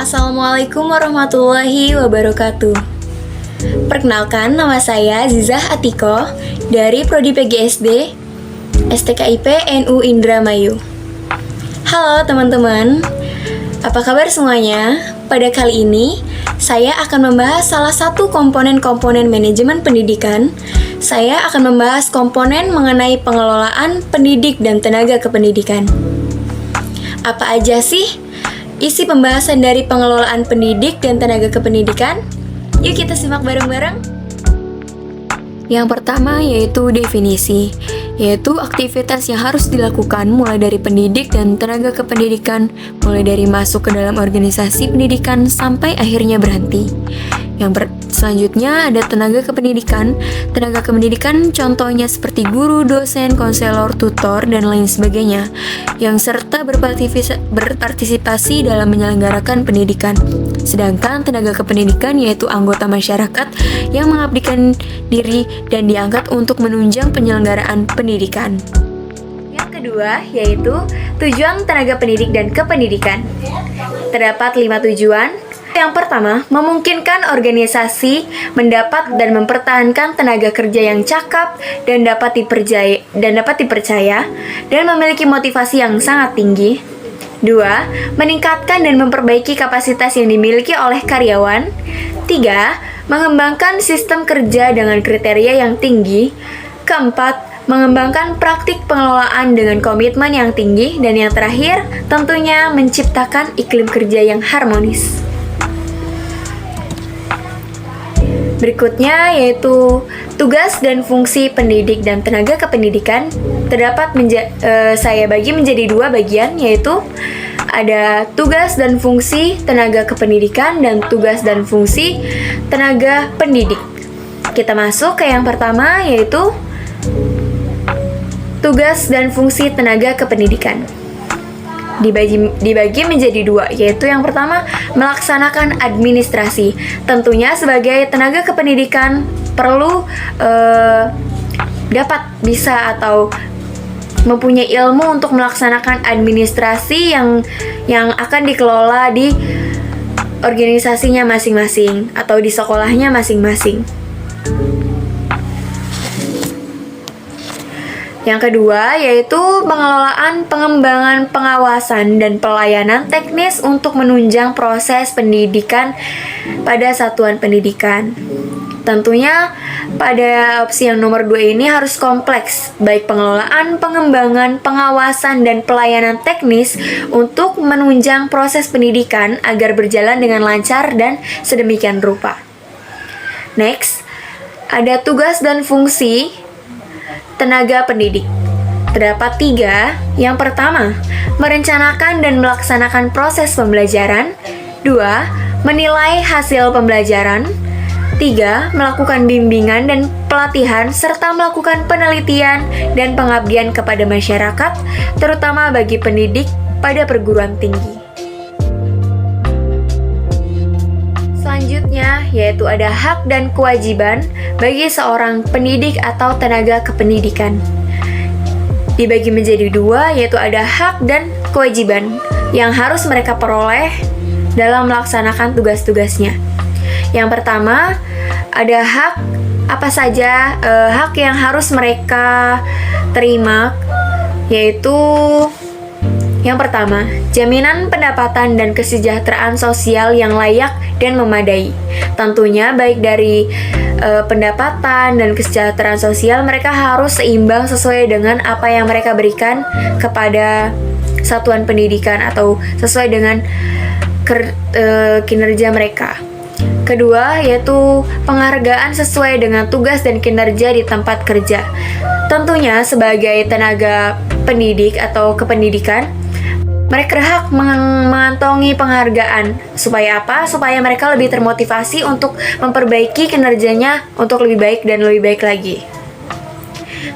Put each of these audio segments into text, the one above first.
Assalamualaikum warahmatullahi wabarakatuh. Perkenalkan, nama saya Zizah Atiko dari Prodi PGSD STKIP NU Indramayu. Halo teman-teman, apa kabar semuanya? Pada kali ini, saya akan membahas salah satu komponen-komponen manajemen pendidikan. Saya akan membahas komponen mengenai pengelolaan pendidik dan tenaga kependidikan. Apa aja sih isi pembahasan dari pengelolaan pendidik dan tenaga kependidikan? Yuk kita simak bareng-bareng. Yang pertama yaitu definisi, yaitu aktivitas yang harus dilakukan mulai dari pendidik dan tenaga kependidikan, mulai dari masuk ke dalam organisasi pendidikan sampai akhirnya berhenti. Selanjutnya ada tenaga kependidikan. Tenaga kependidikan contohnya seperti guru, dosen, konselor, tutor, dan lain sebagainya, yang serta berpartisipasi dalam menyelenggarakan pendidikan. Sedangkan tenaga kependidikan yaitu anggota masyarakat yang mengabdikan diri dan diangkat untuk menunjang penyelenggaraan pendidikan. Yang kedua yaitu tujuan tenaga pendidik dan kependidikan. Terdapat 5 tujuan. Yang pertama, memungkinkan organisasi mendapat dan mempertahankan tenaga kerja yang cakap dan dapat dipercaya dan memiliki motivasi yang sangat tinggi. 2. Meningkatkan dan memperbaiki kapasitas yang dimiliki oleh karyawan. 3. Mengembangkan sistem kerja dengan kriteria yang tinggi. 4. Mengembangkan praktik pengelolaan dengan komitmen yang tinggi. Dan yang terakhir, tentunya menciptakan iklim kerja yang harmonis. Berikutnya yaitu tugas dan fungsi pendidik dan tenaga kependidikan. Terdapat saya bagi menjadi 2 bagian, yaitu ada tugas dan fungsi tenaga kependidikan dan tugas dan fungsi tenaga pendidik. Kita masuk ke yang pertama, yaitu tugas dan fungsi tenaga kependidikan. Dibagi menjadi 2, yaitu yang pertama, melaksanakan administrasi. Tentunya sebagai tenaga kependidikan perlu dapat bisa atau mempunyai ilmu untuk melaksanakan administrasi yang akan dikelola di organisasinya masing-masing atau di sekolahnya masing-masing. Yang kedua yaitu pengelolaan, pengembangan, pengawasan, dan pelayanan teknis untuk menunjang proses pendidikan pada satuan pendidikan. Tentunya pada opsi yang nomor 2 ini harus kompleks, baik pengelolaan, pengembangan, pengawasan, dan pelayanan teknis untuk menunjang proses pendidikan agar berjalan dengan lancar dan sedemikian rupa. Next, ada tugas dan fungsi tenaga pendidik. Terdapat 3. Yang pertama, merencanakan dan melaksanakan proses pembelajaran. 2. Menilai hasil pembelajaran. 3. Melakukan bimbingan dan pelatihan serta melakukan penelitian dan pengabdian kepada masyarakat, terutama bagi pendidik pada perguruan tinggi. Selanjutnya, yaitu ada hak dan kewajiban bagi seorang pendidik atau tenaga kependidikan. Dibagi menjadi 2, yaitu ada hak dan kewajiban yang harus mereka peroleh dalam melaksanakan tugas-tugasnya. Yang pertama, ada hak apa saja hak yang harus mereka terima, yaitu yang pertama, jaminan pendapatan dan kesejahteraan sosial yang layak dan memadai. Tentunya baik dari pendapatan dan kesejahteraan sosial mereka harus seimbang sesuai dengan apa yang mereka berikan kepada satuan pendidikan atau sesuai dengan kinerja mereka. Kedua, yaitu penghargaan sesuai dengan tugas dan kinerja di tempat kerja. Tentunya sebagai tenaga pendidik atau kependidikan, mereka berhak mengantongi penghargaan. Supaya apa? Supaya mereka lebih termotivasi untuk memperbaiki kinerjanya untuk lebih baik dan lebih baik lagi.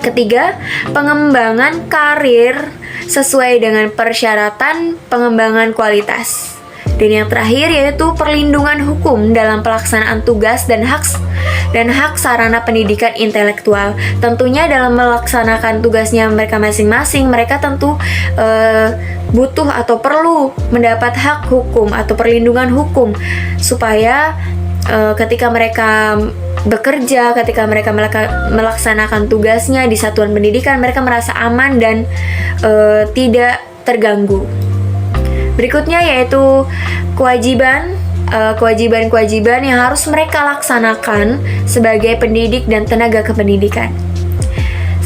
Ketiga, pengembangan karir sesuai dengan persyaratan pengembangan kualitas. Dan yang terakhir yaitu perlindungan hukum dalam pelaksanaan tugas dan hak sarana pendidikan intelektual. Tentunya dalam melaksanakan tugasnya mereka masing-masing, mereka tentu butuh atau perlu mendapat hak hukum atau perlindungan hukum supaya ketika mereka bekerja, ketika mereka melaksanakan tugasnya di satuan pendidikan, mereka merasa aman dan tidak terganggu. Berikutnya yaitu kewajiban yang harus mereka laksanakan sebagai pendidik dan tenaga kependidikan.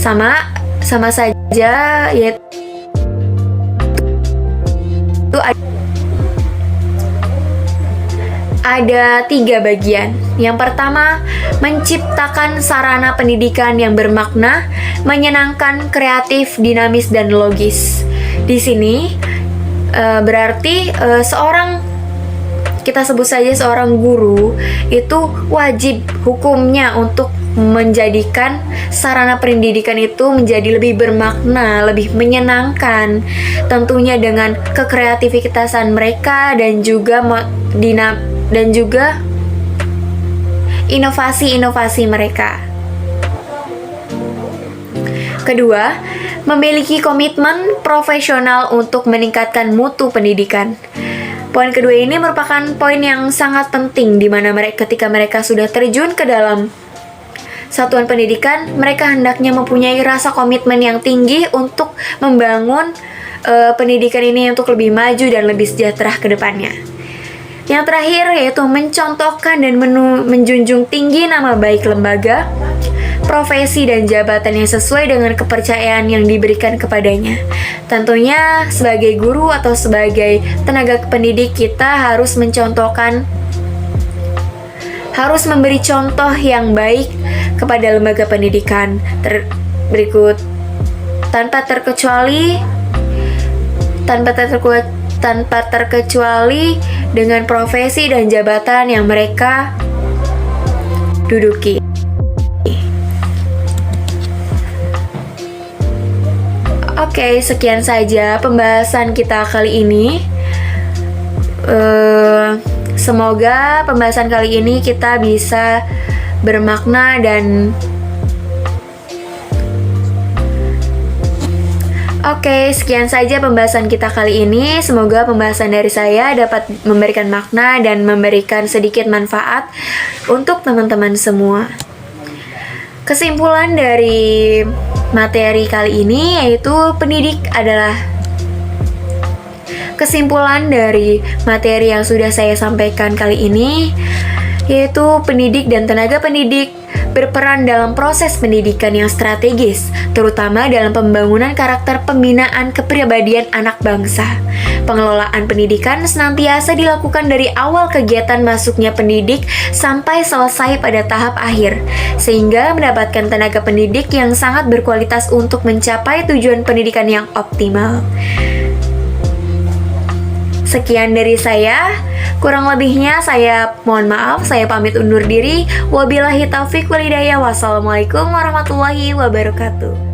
Sama saja, yaitu ada 3 bagian. Yang pertama, menciptakan sarana pendidikan yang bermakna, menyenangkan, kreatif, dinamis, dan logis. Di sini berarti kita sebut saja seorang guru itu wajib hukumnya untuk menjadikan sarana pendidikan itu menjadi lebih bermakna, lebih menyenangkan, tentunya dengan kekreativitasan mereka dan juga inovasi-inovasi mereka. Kedua, memiliki komitmen profesional untuk meningkatkan mutu pendidikan. Poin kedua ini merupakan poin yang sangat penting di mana ketika mereka sudah terjun ke dalam satuan pendidikan, mereka hendaknya mempunyai rasa komitmen yang tinggi untuk membangun pendidikan ini untuk lebih maju dan lebih sejahtera ke depannya. Yang terakhir yaitu mencontohkan dan menjunjung tinggi nama baik lembaga, profesi dan jabatan yang sesuai dengan kepercayaan yang diberikan kepadanya. Tentunya sebagai guru atau sebagai tenaga pendidik kita harus memberi contoh yang baik kepada lembaga pendidikan. Berikut, tanpa terkecuali dengan profesi dan jabatan yang mereka duduki. Oke, sekian saja pembahasan kita kali ini. Semoga pembahasan kali ini kita bisa bermakna dan Oke, sekian saja pembahasan kita kali ini. Semoga pembahasan dari saya dapat memberikan makna dan memberikan sedikit manfaat untuk teman-teman semua. Kesimpulan dari materi kali ini yaitu kesimpulan dari materi yang sudah saya sampaikan kali ini yaitu pendidik dan tenaga pendidik berperan dalam proses pendidikan yang strategis, terutama dalam pembangunan karakter pembinaan kepribadian anak bangsa. Pengelolaan pendidikan senantiasa dilakukan dari awal kegiatan masuknya pendidik sampai selesai pada tahap akhir, sehingga mendapatkan tenaga pendidik yang sangat berkualitas untuk mencapai tujuan pendidikan yang optimal. Sekian dari saya. Kurang lebihnya saya mohon maaf, saya pamit undur diri. Wabillahi taufiq wal hidayah. Wassalamualaikum warahmatullahi wabarakatuh.